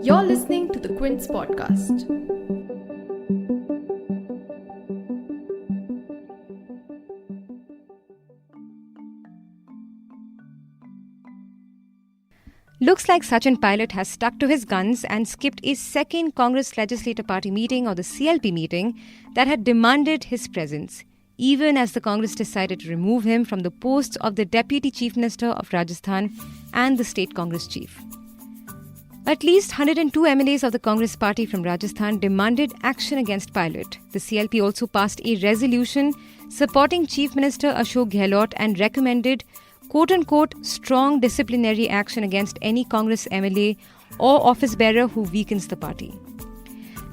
You're listening to the Quint podcast. Looks like Sachin Pilot has stuck to his guns and skipped a second Congress Legislature Party meeting, or the CLP meeting, that had demanded his presence, even as the Congress decided to remove him from the posts of the Deputy Chief Minister of Rajasthan and the State Congress Chief. At least 102 MLAs of the Congress Party from Rajasthan demanded action against Pilot. The CLP also passed a resolution supporting Chief Minister Ashok Gehlot and recommended quote-unquote strong disciplinary action against any Congress MLA or office bearer who weakens the party.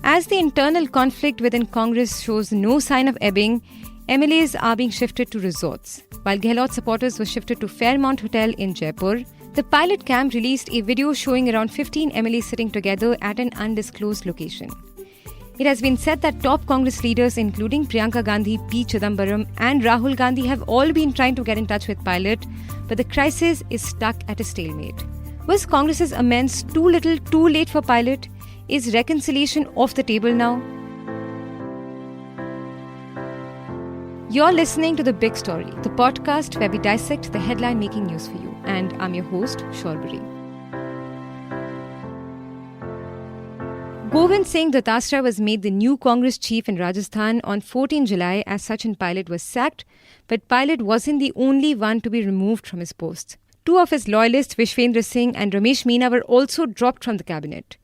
As the internal conflict within Congress shows no sign of ebbing, MLAs are being shifted to resorts. While Gehlot supporters were shifted to Fairmont Hotel in Jaipur, the Pilot camp released a video showing around 15 MLAs sitting together at an undisclosed location. It has been said that top Congress leaders including Priyanka Gandhi, P. Chidambaram and Rahul Gandhi have all been trying to get in touch with Pilot, but the crisis is stuck at a stalemate. Was Congress's amends too little, too late for Pilot? Is reconciliation off the table now? You're listening to The Big Story, the podcast where we dissect the headline-making news for you. And I'm your host, Shorbari. Govind Singh Datasra was made the new Congress chief in Rajasthan on 14 July as Sachin Pilot was sacked, but Pilot wasn't the only one to be removed from his post. Two of his loyalists, Vishwendra Singh and Ramesh Meena, were also dropped from the cabinet.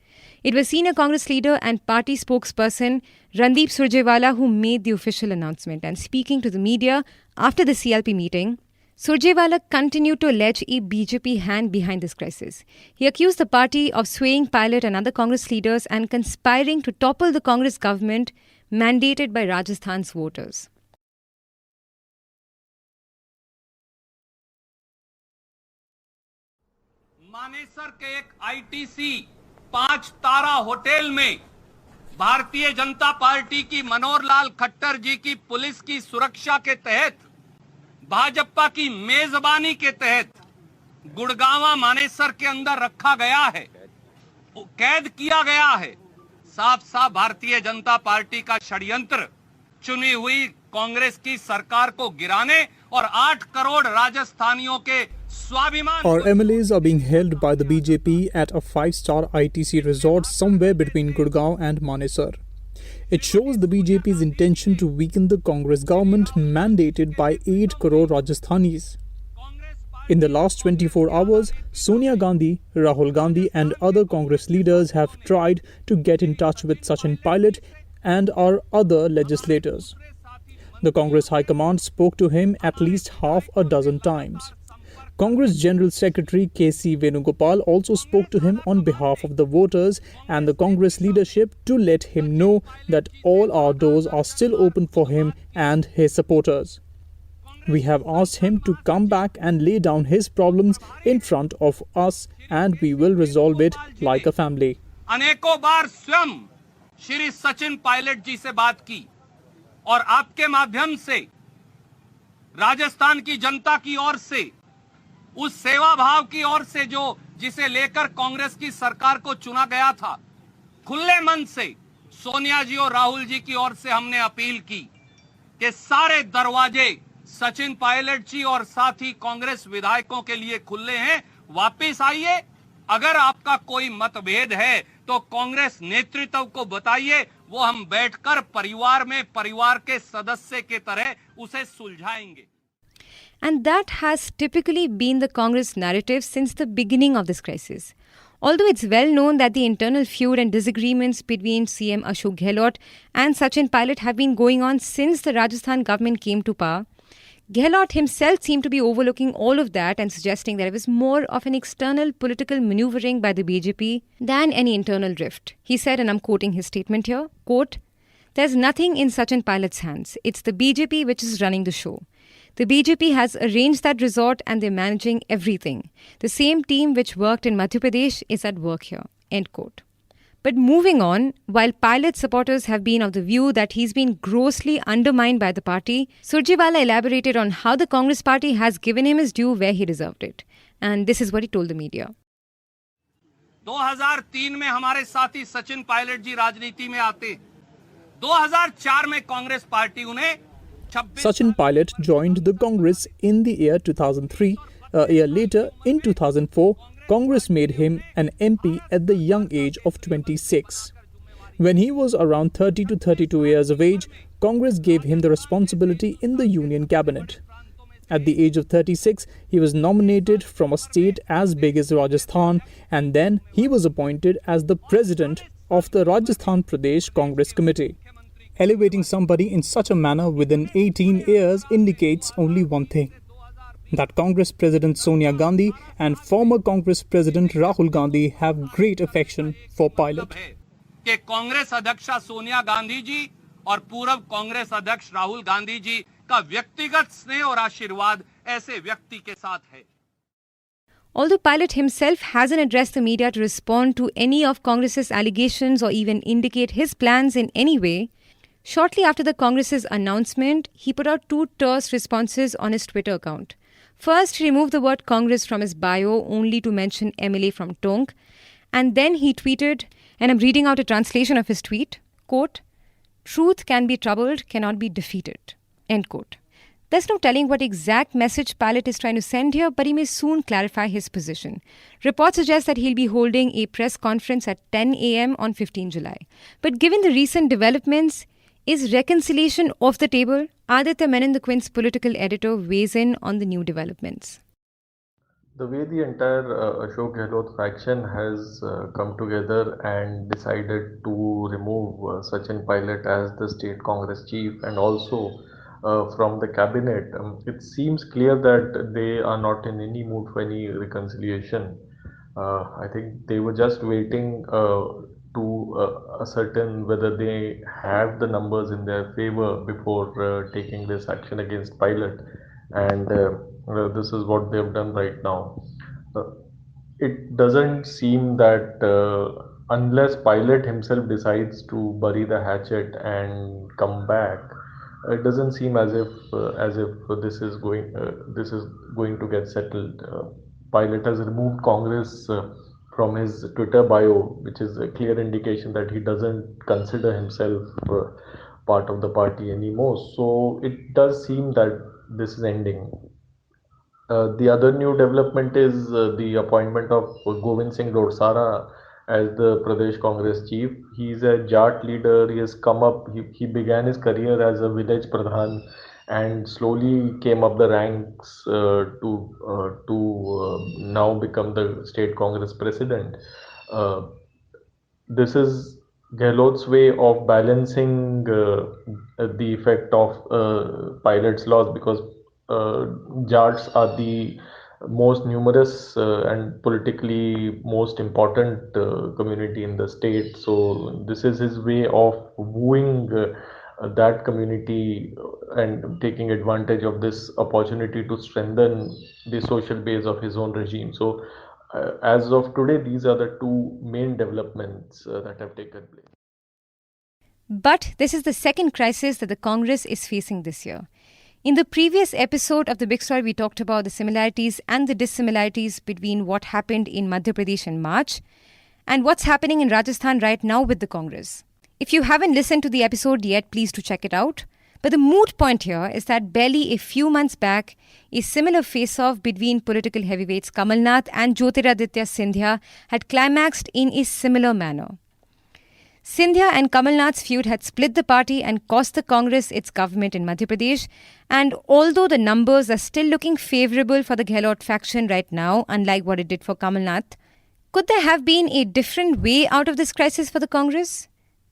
It was senior Congress leader and party spokesperson Randeep Surjewala who made the official announcement. And speaking to the media after the CLP meeting, Surjewala continued to allege a BJP hand behind this crisis. He accused the party of swaying Pilot and other Congress leaders and conspiring to topple the Congress government mandated by Rajasthan's voters. Manesar के एक ITC 5 तारा hotel में Bharatiya Janata party की मनोहर लाल खट्टर जी की police की सुरक्षा के तहत, भाजपा की मेजबानी के तहत गुड़गांवा मानेसर के अंदर रखा गया है, कैद किया गया है। साफ साफ भारतीय जनता पार्टी का षड्यंत्र चुनी हुई कांग्रेस की सरकार को गिराने और 8 करोड़ राजस्थानियों के स्वाभिमान। Our MLAs are being held by the BJP at a 5-star ITC resort somewhere between Gurgaon and Manesar. It shows the BJP's intention to weaken the Congress government mandated by 8 crore Rajasthanis. In the last 24 hours, Sonia Gandhi, Rahul Gandhi and other Congress leaders have tried to get in touch with Sachin Pilot and our other legislators. The Congress High Command spoke to him at least half a dozen times. Congress General Secretary K.C. Venugopal also spoke to him on behalf of the voters and the Congress leadership to let him know that all our doors are still open for him and his supporters. We have asked him to come back and lay down his problems in front of us and we will resolve it like a family. अनेकों बार स्वयं श्री सचिन पायलट जी से बात की और आपके माध्यम से राजस्थान की जनता की ओर से, उस सेवा भाव की ओर से जो जिसे लेकर कांग्रेस की सरकार को चुना गया था, खुले मन से सोनिया जी और राहुल जी की ओर से हमने अपील की कि सारे दरवाजे सचिन पायलट जी और साथ ही कांग्रेस विधायकों के लिए खुले हैं, वापस आइए। अगर आपका कोई मतभेद है तो कांग्रेस नेतृत्व को बताइए, वो हम बैठकर परिवार में परिवार के सदस्य के तरह उसे सुलझाएंगे। And that has typically been the Congress narrative since the beginning of this crisis. Although it's well known that the internal feud and disagreements between CM Ashok Gehlot and Sachin Pilot have been going on since the Rajasthan government came to power, Gehlot himself seemed to be overlooking all of that and suggesting that it was more of an external political maneuvering by the BJP than any internal rift. He said, and I'm quoting his statement here, quote, "There's nothing in Sachin Pilot's hands. It's the BJP which is running the show. The BJP has arranged that resort and they're managing everything. The same team which worked in Madhya Pradesh is at work here." End quote. But moving on, while Pilot supporters have been of the view that he's been grossly undermined by the party, Surjewala elaborated on how the Congress party has given him his due where he deserved it. And this is what he told the media. 2003 में हमारे साथी सचिन पायलट जी राजनीति में आते, 2004 में Congress party उन्हें 26 Sachin Pilot joined the Congress in the year 2003. A year later, in 2004, Congress made him an MP at the young age of 26. When he was around 30 to 32 years of age, Congress gave him the responsibility in the Union Cabinet. At the age of 36, he was nominated from a state as big as Rajasthan, and then he was appointed as the president of the Rajasthan Pradesh Congress Committee. Elevating somebody in such a manner within 18 years indicates only one thing: that Congress President Sonia Gandhi and former Congress President Rahul Gandhi have great affection for Pilot. कि कांग्रेस अध्यक्षा सोनिया गांधी जी और पूर्व कांग्रेस अध्यक्ष राहुल गांधी जी का व्यक्तिगत स्नेह और आशीर्वाद ऐसे व्यक्ति के साथ है. Although Pilot himself hasn't addressed the media to respond to any of Congress's allegations or even indicate his plans in any way, shortly after the Congress's announcement, he put out two terse responses on his Twitter account. First, he removed the word Congress from his bio only to mention MLA from Tonk. And then he tweeted, and I'm reading out a translation of his tweet, quote, "Truth can be troubled, cannot be defeated," end quote. There's no telling what exact message Pilot is trying to send here, but he may soon clarify his position. Reports suggest that he'll be holding a press conference at 10 a.m. on 15 July. But given the recent developments, is reconciliation off the table? Aditya Menon, the Quint's political editor, weighs in on the new developments. The way the entire Ashok Gehlot faction has come together and decided to remove Sachin Pilot as the state Congress chief and also from the cabinet, it seems clear that they are not in any mood for any reconciliation. I think they were just waiting to ascertain whether they have the numbers in their favor before taking this action against Pilot, and this is what they have done right now. It doesn't seem that unless Pilot himself decides to bury the hatchet and come back, it doesn't seem as if this is going to get settled. Pilot has removed Congress from his Twitter bio, which is a clear indication that he doesn't consider himself part of the party anymore. So it does seem that this is ending. The other new development is the appointment of Govind Singh Dodsara as the Pradesh Congress chief. He's a Jat leader. He has come up. He began his career as a village pradhan and slowly came up the ranks to now become the state Congress president. This is Gehlot's way of balancing the effect of Pilot's loss, because Jats are the most numerous and politically most important community in the state. So this is his way of wooing that community and taking advantage of this opportunity to strengthen the social base of his own regime. So as of today, these are the two main developments that have taken place. But this is the second crisis that the Congress is facing this year. In the previous episode of The Big Story, we talked about the similarities and the dissimilarities between what happened in Madhya Pradesh in March and what's happening in Rajasthan right now with the Congress. If you haven't listened to the episode yet, please do check it out. But the moot point here is that barely a few months back, a similar face-off between political heavyweights Kamal Nath and Jyotiraditya Scindia had climaxed in a similar manner. Scindia and Kamal Nath's feud had split the party and cost the Congress its government in Madhya Pradesh. And although the numbers are still looking favourable for the Gehlot faction right now, unlike what it did for Kamal Nath, could there have been a different way out of this crisis for the Congress?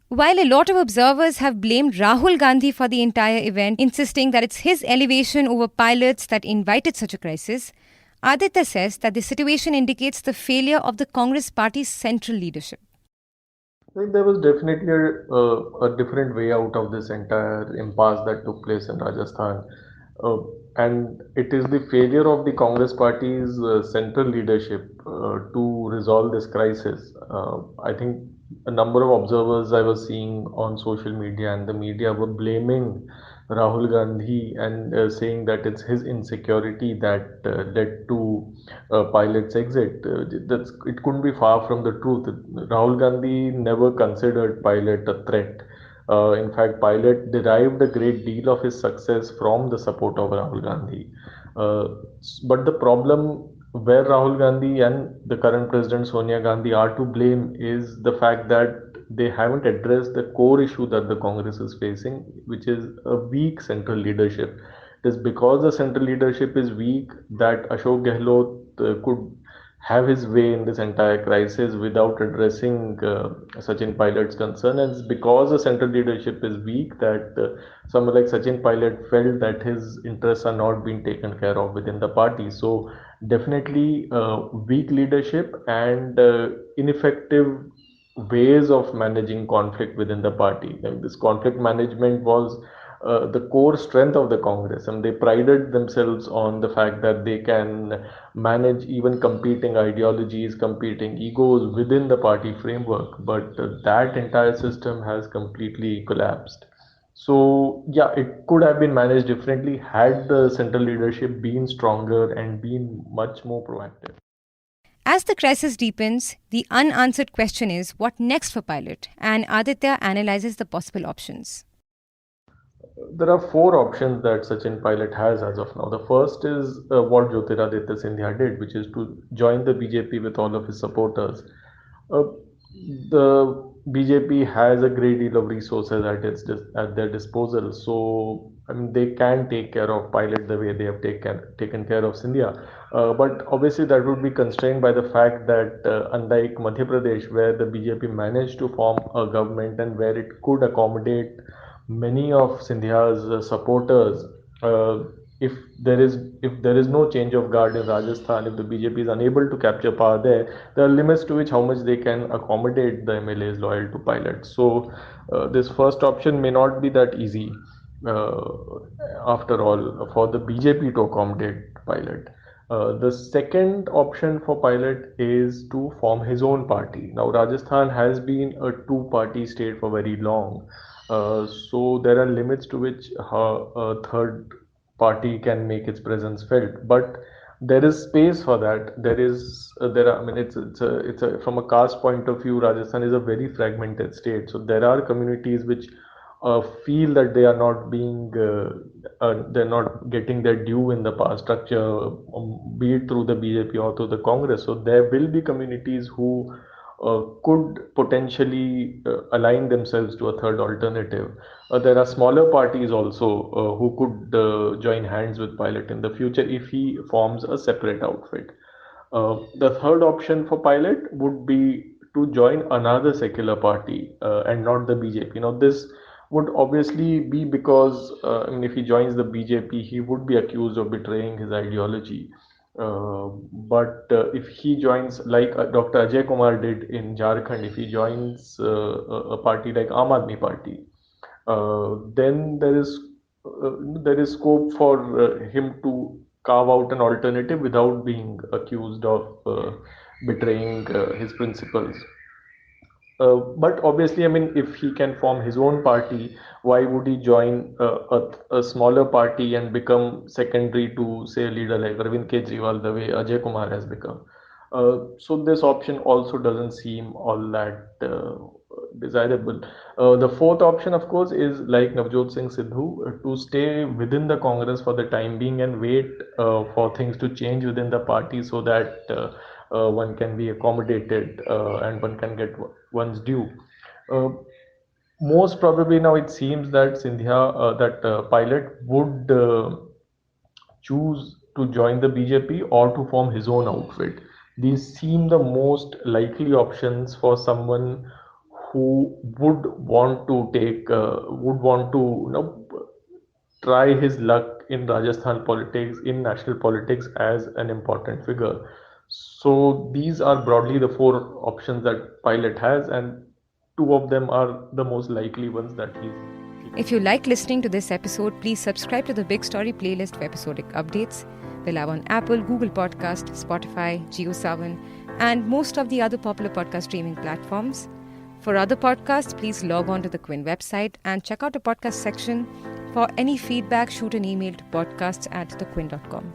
While a lot of observers have blamed Rahul Gandhi for the entire event, insisting that it's his elevation over Pilot's that invited such a crisis, Aditya says that the situation indicates the failure of the Congress party's central leadership. I think there was definitely a different way out of this entire impasse that took place in Rajasthan. And it is the failure of the Congress party's central leadership to resolve this crisis. I think a number of observers I was seeing on social media and the media were blaming Rahul Gandhi and saying that it's his insecurity that led to Pilot's exit. It couldn't be far from the truth. Rahul Gandhi never considered Pilot a threat. In fact, Pilot derived a great deal of his success from the support of Rahul Gandhi. Uh, but the problem where Rahul Gandhi and the current president Sonia Gandhi are to blame is the fact that they haven't addressed the core issue that the Congress is facing, which is a weak central leadership. It is because the central leadership is weak that Ashok Gehlot could have his way in this entire crisis without addressing Sachin Pilot's concern. And it's because the central leadership is weak that someone like Sachin Pilot felt that his interests are not being taken care of within the party. So definitely weak leadership and ineffective ways of managing conflict within the party. And this conflict management was the core strength of the Congress, and they prided themselves on the fact that they can manage even competing ideologies, competing egos within the party framework. But that entire system has completely collapsed. So, yeah, it could have been managed differently had the central leadership been stronger and been much more proactive. As the crisis deepens, the unanswered question is what next for Pilot, and Aditya analyzes the possible options. There are four options that Sachin Pilot has as of now. The first is what Jyotiraditya Scindia did, which is to join the BJP with all of his supporters. Uh, the BJP has a great deal of resources at their disposal, so I mean they can take care of Pilot the way they have taken care of Scindia. But obviously that would be constrained by the fact that unlike Madhya Pradesh, where the BJP managed to form a government and where it could accommodate many of Scindia's supporters, uh, if there is no change of guard in Rajasthan, if the BJP is unable to capture power there are limits to which how much they can accommodate the MLAs loyal to Pilot. So this first option may not be that easy uh, after all for the BJP to accommodate Pilot. The second option for Pilot is to form his own party. Now, Rajasthan has been a two-party state for very long, so there are limits to which a third party can make its presence felt. But there is space for that. There are. I mean, it's a from a caste point of view, Rajasthan is a very fragmented state. So there are communities which feel that they're not getting their due in the power structure, be it through the BJP or through the Congress. So there will be communities who could potentially align themselves to a third alternative. There are smaller parties also who could join hands with Pilot in the future if he forms a separate outfit. The third option for Pilot would be to join another secular party and not the BJP. Now, this would obviously be because I mean, if he joins the BJP, he would be accused of betraying his ideology. But if he joins, like Dr. Ajay Kumar did in Jharkhand, if he joins a party like Aam Aadmi Party, then there is scope for him to carve out an alternative without being accused of betraying his principles. But obviously, I mean, if he can form his own party, why would he join a smaller party and become secondary to, say, a leader like Arvind Kejriwal, the way Ajay Kumar has become? So this option also doesn't seem all that desirable. The fourth option, of course, is like Navjot Singh Sidhu, to stay within the Congress for the time being and wait for things to change within the party so that one can be accommodated and one can get one's due. Uh, Most probably now it seems that Pilot would choose to join the BJP or to form his own outfit. These seem the most likely options for someone who would want to try his luck in Rajasthan politics, in national politics as an important figure. So these are broadly the four options that Pilot has, and two of them are the most likely ones that he's. If you like listening to this episode, please subscribe to the Big Story playlist for episodic updates. We're live on Apple, Google Podcast, Spotify, JioSaavn, and most of the other popular podcast streaming platforms. For other podcasts, please log on to the Quint website and check out the podcast section For any feedback, shoot an email to podcasts@thequint.com.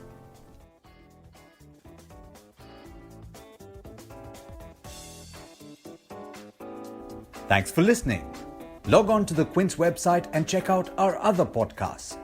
Thanks for listening. Log on to the Quint's website and check out our other podcasts.